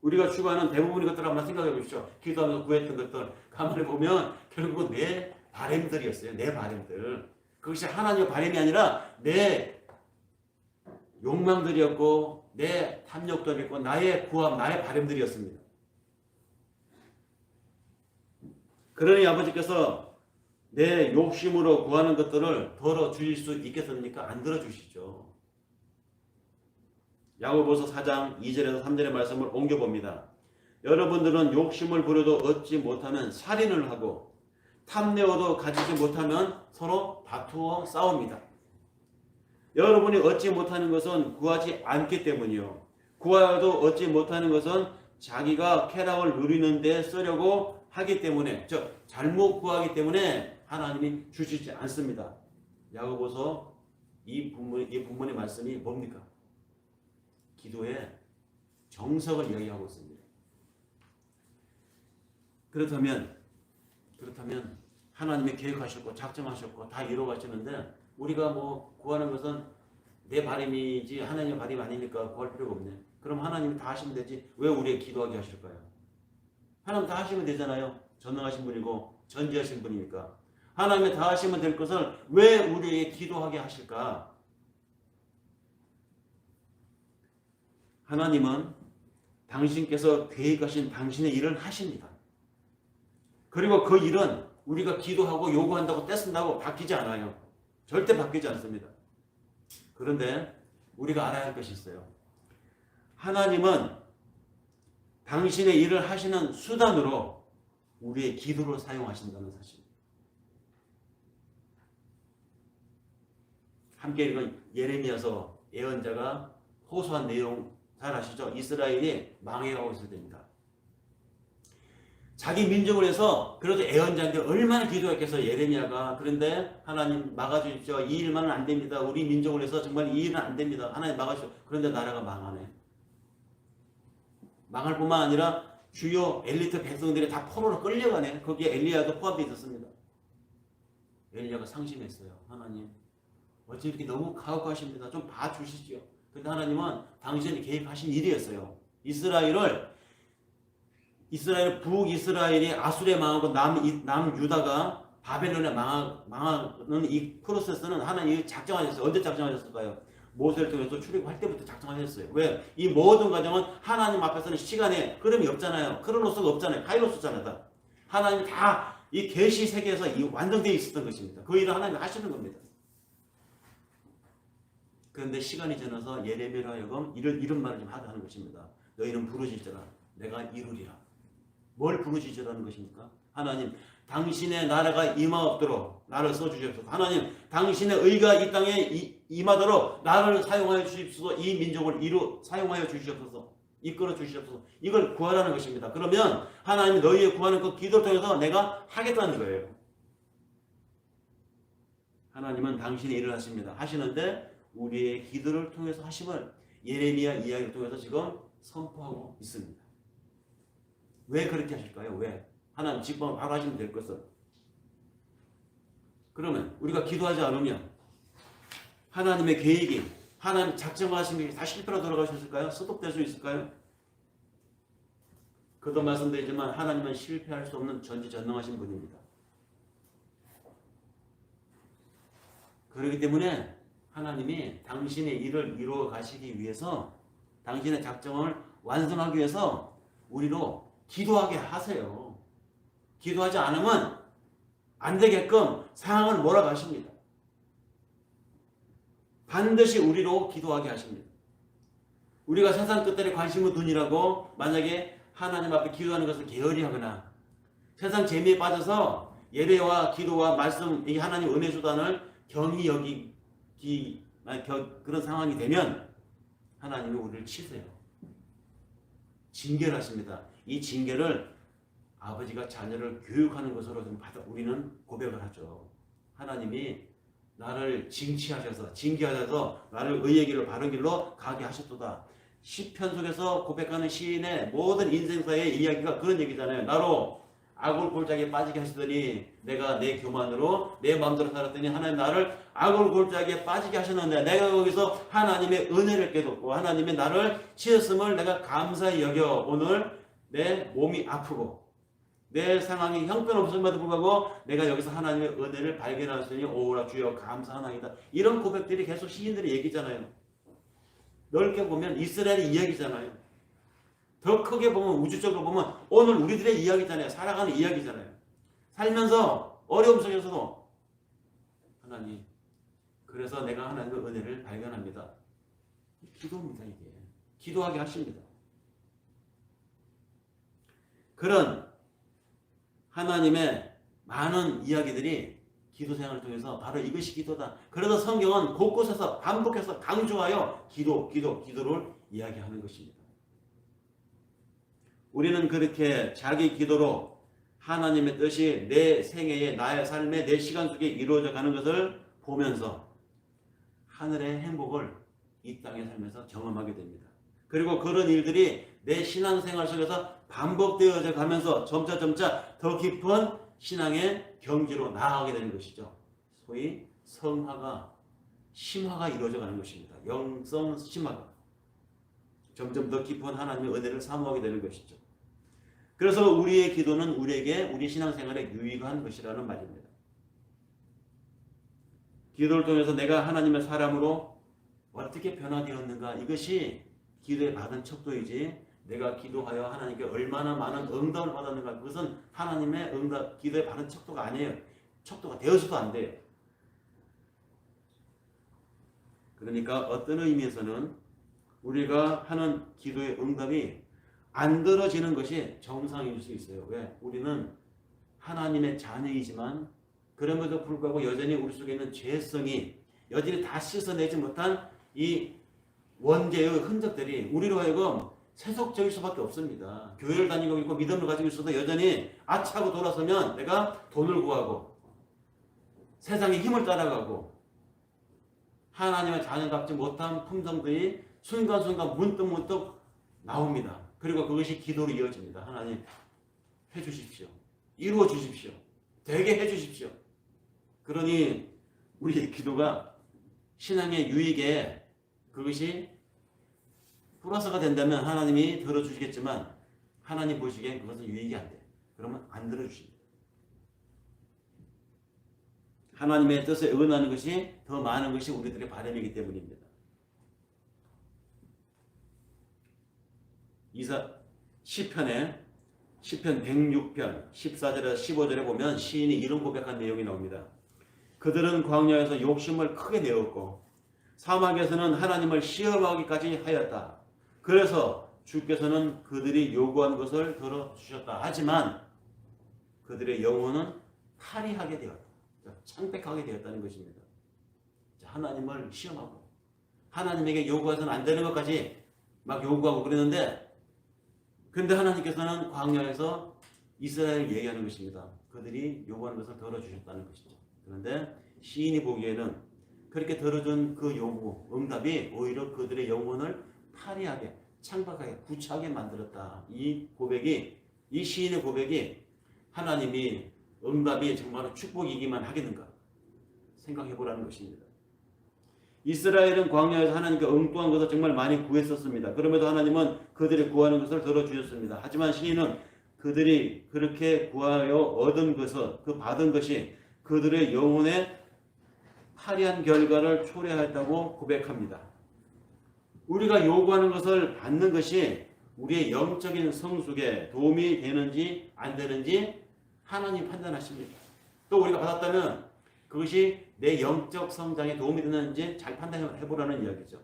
우리가 추구하는 대부분의 것들을 한번 생각해 보십시오. 기도하면서 구했던 것들 가만히 보면 결국은 내 바램들이었어요. 내 바램들. 그것이 하나님의 바램이 아니라 내 욕망들이었고 내 탐욕들이었고 나의 구함, 나의 바램들이었습니다. 그러니 아버지께서 내 욕심으로 구하는 것들을 덜어 주실 수 있겠습니까? 안 들어주시죠. 야고보서 4장 2절에서 3절의 말씀을 옮겨봅니다. 여러분들은 욕심을 부려도 얻지 못하면 살인을 하고 탐내어도 가지지 못하면 서로 다투어 싸웁니다. 여러분이 얻지 못하는 것은 구하지 않기 때문이요. 구하여도 얻지 못하는 것은 자기가 쾌락을 누리는 데 쓰려고 하기 때문에, 즉 잘못 구하기 때문에 하나님이 주시지 않습니다. 야고보서 이 본문의 말씀이 뭡니까? 기도의 정석을 이야기하고 있습니다. 그렇다면 하나님이 계획하셨고 작정하셨고 다 이루어가시는데 우리가 구하는 것은 내 바람이지 하나님의 바람이 아니니까 구할 필요가 없네. 그럼 하나님이 다 하시면 되지 왜 우리에게 기도하게 하실까요? 하나님 다 하시면 되잖아요. 전능하신 분이고 전지하신 분이니까. 하나님이 다 하시면 될 것을 왜 우리에게 기도하게 하실까? 하나님은 당신께서 계획하신 당신의 일을 하십니다. 그리고 그 일은 우리가 기도하고 요구한다고 떼쓴다고 바뀌지 않아요. 절대 바뀌지 않습니다. 그런데 우리가 알아야 할 것이 있어요. 하나님은 당신의 일을 하시는 수단으로 우리의 기도를 사용하신다는 사실. 함께 읽은 예레미야서 예언자가 호소한 내용 잘 아시죠? 이스라엘이 망해가고 있을 때입니다. 자기 민족을 해서 그래도 예언자인데 얼마나 기도했겠어 예레미야가. 그런데 하나님 막아주십시오. 이 일만은 안 됩니다. 우리 민족을 해서 정말 이 일은 안 됩니다. 하나님 막아주십시오. 그런데 나라가 망하네. 망할 뿐만 아니라 주요 엘리트 백성들이 다 포로로 끌려가네. 거기에 엘리야도 포함되어 있었습니다. 엘리야가 상심했어요. 하나님 어찌 이렇게 너무 가혹하십니다. 좀 봐주시죠. 근데 하나님은 당신이 계획하신 일이었어요. 북이스라엘이 아수르에 망하고 남유다가 바벨론에 망하는 이 프로세스는 하나님이 작정하셨어요. 언제 작정하셨을까요? 모세를 통해서 출애굽할 때부터 작정하셨어요. 왜? 이 모든 과정은 하나님 앞에서는 시간에 흐름이 없잖아요. 크로노스가 없잖아요. 카이로스잖아요. 하나님이 다 이 계시 세계에서 완성되어 있었던 것입니다. 그 일을 하나님이 하시는 겁니다. 그런데 시간이 지나서 예레미야로 하여금 이런 말을 좀 하게 하는 것입니다. 너희는 부르짖으라 내가 이루리라. 뭘 부르짖으라는 것입니까? 하나님 당신의 나라가 임하옵도록 나를 써주시옵소서. 하나님 당신의 의가 이 땅에 임하도록 나를 사용하여 주십시오. 이 민족을 사용하여 주시옵소서. 이끌어 주시옵소서. 이걸 구하라는 것입니다. 그러면 하나님이 너희의 구하는 그 기도를 통해서 내가 하겠다는 거예요. 하나님은 당신의 일을 하십니다. 하시는데 우리의 기도를 통해서 하심을 예레미야 이야기를 통해서 지금 선포하고 있습니다. 왜 그렇게 하실까요? 왜? 하나님 직방을 바로 하시면 될 것을. 그러면 우리가 기도하지 않으면 하나님의 계획이 하나님 작정하신 게 다 실패로 돌아가셨을까요? 소독될 수 있을까요? 그도 말씀드리지만 하나님은 실패할 수 없는 전지전능하신 분입니다. 그렇기 때문에 하나님이 당신의 일을 이루어 가시기 위해서 당신의 작정을 완성하기 위해서 우리로 기도하게 하세요. 기도하지 않으면 안 되게끔 상황을 몰아가십니다. 반드시 우리로 기도하게 하십니다. 우리가 세상 끝들에 관심을 두니라고 만약에 하나님 앞에 기도하는 것을 게을리 하거나 세상 재미에 빠져서 예배와 기도와 말씀, 이 하나님 은혜 수단을 경히 여기기 그런 상황이 되면 하나님이 우리를 치세요. 징계를 하십니다. 이 징계를 아버지가 자녀를 교육하는 것으로 우리는 고백을 하죠. 하나님이 나를 징계하셔서 나를 의의 길로 바른 길로 가게 하셨도다. 시편 속에서 고백하는 시인의 모든 인생사의 이야기가 그런 얘기잖아요. 나로 악을 골짜기에 빠지게 하시더니 내가 내 교만으로 내 마음대로 살았더니 하나님 나를 악을 골짜기에 빠지게 하셨는데 내가 거기서 하나님의 은혜를 깨닫고 하나님의 나를 치셨음을 내가 감사히 여겨 오늘 내 몸이 아프고 내 상황이 형편없음에도 불구하고 내가 여기서 하나님의 은혜를 발견하시니 오라 주여 감사하나이다. 이런 고백들이 계속 시인들의 얘기잖아요. 넓게 보면 이스라엘의 이야기잖아요. 더 크게 보면 우주적으로 보면 오늘 우리들의 이야기잖아요. 살아가는 이야기잖아요. 살면서 어려움 속에서도 하나님 그래서 내가 하나님의 은혜를 발견합니다. 기도입니다. 이게 기도하게 하십니다. 그런 하나님의 많은 이야기들이 기도 생활을 통해서 바로 이것이 기도다. 그래서 성경은 곳곳에서 반복해서 강조하여 기도를 이야기하는 것입니다. 우리는 그렇게 자기 기도로 하나님의 뜻이 내 생애에 나의 삶에 내 시간 속에 이루어져 가는 것을 보면서 하늘의 행복을 이 땅에 살면서 경험하게 됩니다. 그리고 그런 일들이 내 신앙생활 속에서 반복되어져 가면서 점차 더 깊은 신앙의 경지로 나아가게 되는 것이죠. 소위 성화가 심화가 이루어져 가는 것입니다. 영성 심화가 점점 더 깊은 하나님의 은혜를 사모하게 되는 것이죠. 그래서 우리의 기도는 우리에게 우리 신앙생활에 유익한 것이라는 말입니다. 기도를 통해서 내가 하나님의 사람으로 어떻게 변화되었는가 이것이 기도에 받은 척도이지 내가 기도하여 하나님께 얼마나 많은 응답을 받았는가 그것은 하나님의 기도에 받은 척도가 아니에요. 척도가 되어서도 안 돼요. 그러니까 어떤 의미에서는 우리가 하는 기도의 응답이 안 들어지는 것이 정상일 수 있어요. 왜? 우리는 하나님의 자녀이지만 그럼에도 불구하고 여전히 우리 속에 있는 죄성이 여전히 다 씻어내지 못한 이 원죄의 흔적들이 우리로 하여금 세속적일 수밖에 없습니다. 교회를 다니고 있고 믿음을 가지고 있어도 여전히 아차고 돌아서면 내가 돈을 구하고 세상의 힘을 따라가고 하나님의 자녀답지 못한 품성들이 순간순간 문득 나옵니다. 그리고 그것이 기도로 이어집니다. 하나님 해주십시오. 이루어 주십시오. 되게 해주십시오. 그러니 우리의 기도가 신앙의 유익에 그것이 플러스가 된다면 하나님이 들어주시겠지만 하나님 보시기엔 그것은 유익이 안 돼요. 그러면 안 들어주십니다. 하나님의 뜻에 응하는 것이 더 많은 것이 우리들의 바람이기 때문입니다. 시편 106편 14절에서 15절에 보면 시인이 이런 고백한 내용이 나옵니다. 그들은 광야에서 욕심을 크게 내었고 사막에서는 하나님을 시험하기까지 하였다. 그래서 주께서는 그들이 요구한 것을 들어주셨다. 하지만 그들의 영혼은 탈의하게 되었다. 창백하게 되었다는 것입니다. 하나님을 시험하고 하나님에게 요구해서는 안 되는 것까지 막 요구하고 그러는데 근데 하나님께서는 광야에서 이스라엘을 얘기하는 것입니다. 그들이 요구하는 것을 들어주셨다는 것이죠. 그런데 시인이 보기에는 그렇게 들어준 그 요구, 응답이 오히려 그들의 영혼을 탈의하게, 창박하게, 구차하게 만들었다. 이 시인의 고백이 하나님이 응답이 정말로 축복이기만 하겠는가 생각해 보라는 것입니다. 이스라엘은 광야에서 하나님께 엉뚱한 것을 정말 많이 구했었습니다. 그럼에도 하나님은 그들이 구하는 것을 들어주셨습니다. 하지만 시인은 그들이 그렇게 구하여 얻은 것은, 그 받은 것이 그들의 영혼에 파리한 결과를 초래했다고 고백합니다. 우리가 요구하는 것을 받는 것이 우리의 영적인 성숙에 도움이 되는지 안 되는지 하나님 판단하십니다. 또 우리가 받았다면 그것이 내 영적 성장에 도움이 되는지 잘 판단해보라는 이야기죠.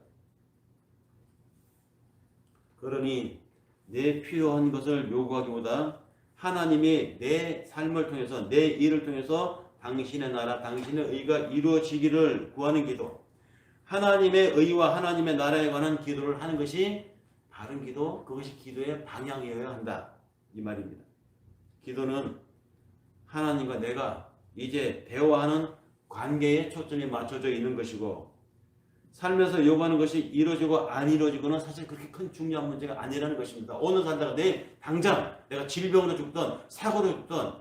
그러니 내 필요한 것을 요구하기보다 하나님이 내 삶을 통해서, 내 일을 통해서 당신의 나라, 당신의 의가 이루어지기를 구하는 기도, 하나님의 의와 하나님의 나라에 관한 기도를 하는 것이 바른 기도, 그것이 기도의 방향이어야 한다, 이 말입니다. 기도는 하나님과 내가 이제 대화하는 관계에 초점이 맞춰져 있는 것이고, 삶에서 요구하는 것이 이루어지고 안 이루어지고는 사실 그렇게 큰 중요한 문제가 아니라는 것입니다. 오늘 살다가 내일 당장 내가 질병으로 죽든 사고로 죽든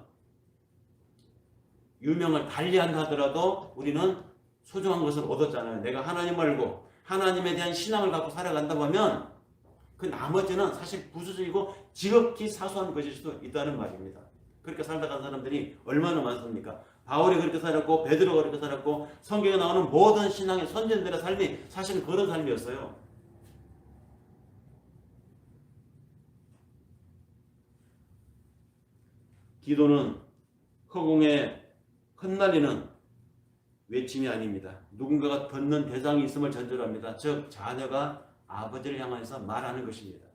유명을 달리한다 하더라도 우리는 소중한 것을 얻었잖아요. 내가 하나님 알고 하나님에 대한 신앙을 갖고 살아간다고 하면 그 나머지는 사실 부수적이고 지극히 사소한 것일 수도 있다는 말입니다. 그렇게 살다 간 사람들이 얼마나 많습니까? 바울이 그렇게 살았고 베드로가 그렇게 살았고 성경에 나오는 모든 신앙의 선진들의 삶이 사실은 그런 삶이었어요. 기도는 허공에 흩날리는 외침이 아닙니다. 누군가가 듣는 대상이 있음을 전제로 합니다. 즉 자녀가 아버지를 향해서 말하는 것입니다.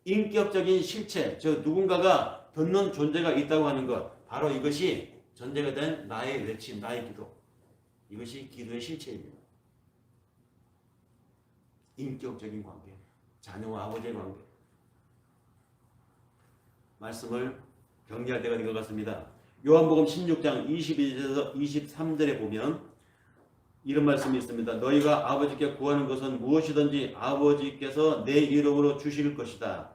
인격적인 실체, 즉 누군가가 듣는 존재가 있다고 하는 것, 바로 이것이 전제가 된 나의 외침, 나의 기도. 이것이 기도의 실체입니다. 인격적인 관계, 자녀와 아버지의 관계. 말씀을 정리할 때가 된 것 같습니다. 요한복음 16장 22절에서 23절에 보면 이런 말씀이 있습니다. 너희가 아버지께 구하는 것은 무엇이든지 아버지께서 내 이름으로 주실 것이다.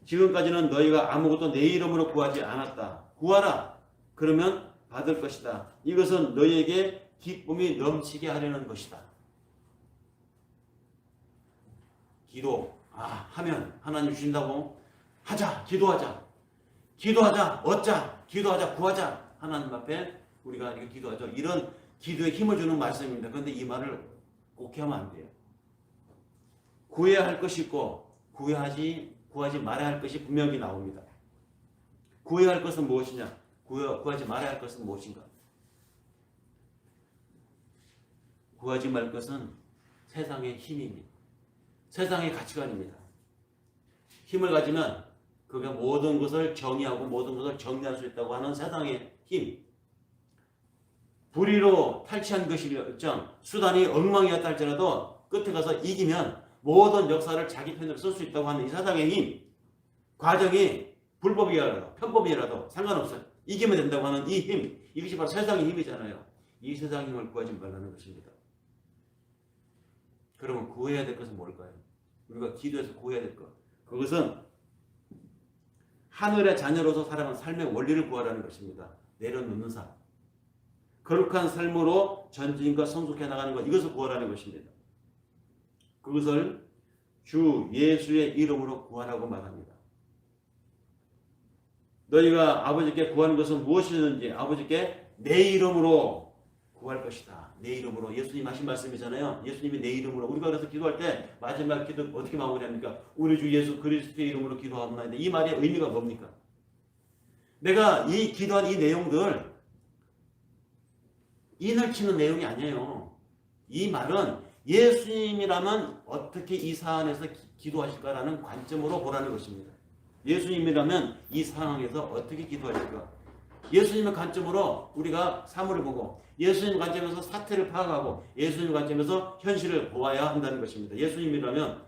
지금까지는 너희가 아무것도 내 이름으로 구하지 않았다. 구하라. 그러면 받을 것이다. 이것은 너희에게 기쁨이 넘치게 하려는 것이다. 기도, 하면 하나님 주신다고? 하자, 기도하자. 기도하자, 얻자, 기도하자, 구하자. 하나님 앞에 우리가 이렇게 기도하죠. 이런 기도에 힘을 주는 말씀입니다. 그런데 이 말을 꼭 하면 안 돼요. 구해야 할 것이 있고 구하지 말아야 할 것이 분명히 나옵니다. 구해야 할 것은 무엇이냐? 구하지 말아야 할 것은 무엇인가? 구하지 말 것은 세상의 힘입니다. 세상의 가치관입니다. 힘을 가지면 그가 모든 것을 정의하고 모든 것을 정리할 수 있다고 하는 세상의 힘. 불의로 탈취한 것이었죠. 수단이 엉망이었다 할지라도 끝에 가서 이기면 모든 역사를 자기 편으로 쓸 수 있다고 하는 이 세상의 힘. 과정이 불법이라도 편법이라도 상관없어요. 이기면 된다고 하는 이 힘. 이것이 바로 세상의 힘이잖아요. 이 세상의 힘을 구하지 말라는 것입니다. 그러면 구해야 될 것은 뭘까요? 우리가 기도해서 구해야 될 것. 그것은 하늘의 자녀로서 살아가는 삶의 원리를 구하라는 것입니다. 내려놓는 삶. 거룩한 삶으로 전진과 성숙해 나가는 것. 이것을 구하라는 것입니다. 그것을 주 예수의 이름으로 구하라고 말합니다. 너희가 아버지께 구하는 것은 무엇이든지 아버지께 내 이름으로 구할 것이다. 내 이름으로. 예수님 하신 말씀이잖아요. 예수님이 내 이름으로. 우리가 그래서 기도할 때 마지막 기도 어떻게 마무리합니까? 우리 주 예수 그리스도의 이름으로 기도하옵나이다. 이 말의 의미가 뭡니까? 내가 이 기도한 이 내용들 인을 치는 내용이 아니에요. 이 말은 예수님이라면 어떻게 이 사안에서 기도하실까라는 관점으로 보라는 것입니다. 예수님이라면 이 상황에서 어떻게 기도하실까? 예수님의 관점으로 우리가 사물을 보고 예수님 관점에서 사태를 파악하고 예수님 관점에서 현실을 보아야 한다는 것입니다. 예수님이라면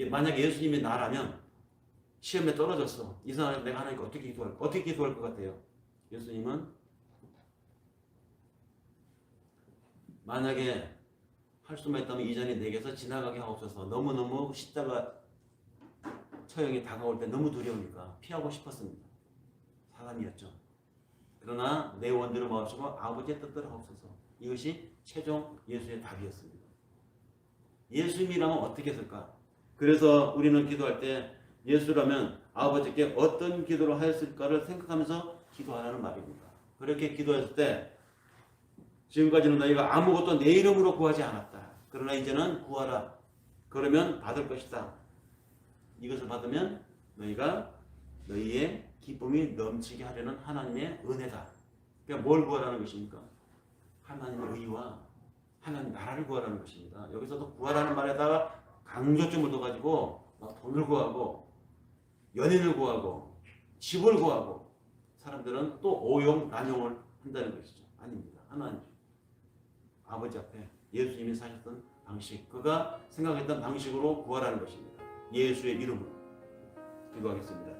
만약에 예수님이 나라면 시험에 떨어졌어. 이 상황에서 내가 하나님께 어떻게 기도할 것 같아요? 예수님은 만약에 할 수만 있다면 이전에 내게서 지나가게 하옵소서. 너무너무 십자가 처형이 다가올 때 너무 두려우니까 피하고 싶었습니다. 사람이었죠. 그러나 내 원대로 마옵시고 아버지의 뜻대로 하옵소서. 이것이 최종 예수의 답이었습니다. 예수님이라면 어떻게 했을까? 그래서 우리는 기도할 때 예수라면 아버지께 어떤 기도를 하였을까를 생각하면서 기도하라는 말입니다. 그렇게 기도했을 때 지금까지는 너희가 아무것도 내 이름으로 구하지 않았다. 그러나 이제는 구하라. 그러면 받을 것이다. 이것을 받으면 너희가 너희의 기쁨이 넘치게 하려는 하나님의 은혜다. 그러니까 뭘 구하라는 것입니까? 하나님의 의와 하나님 나라를 구하라는 것입니다. 여기서도 구하라는 말에다가 강조점을 둬가지고 막 돈을 구하고 연인을 구하고 집을 구하고 사람들은 또 오용 남용을 한다는 것이죠. 아닙니다. 하나님 아버지 앞에 예수님이 사셨던 방식, 그가 생각했던 방식으로 구하라는 것입니다. 예수의 이름으로 기도하겠습니다.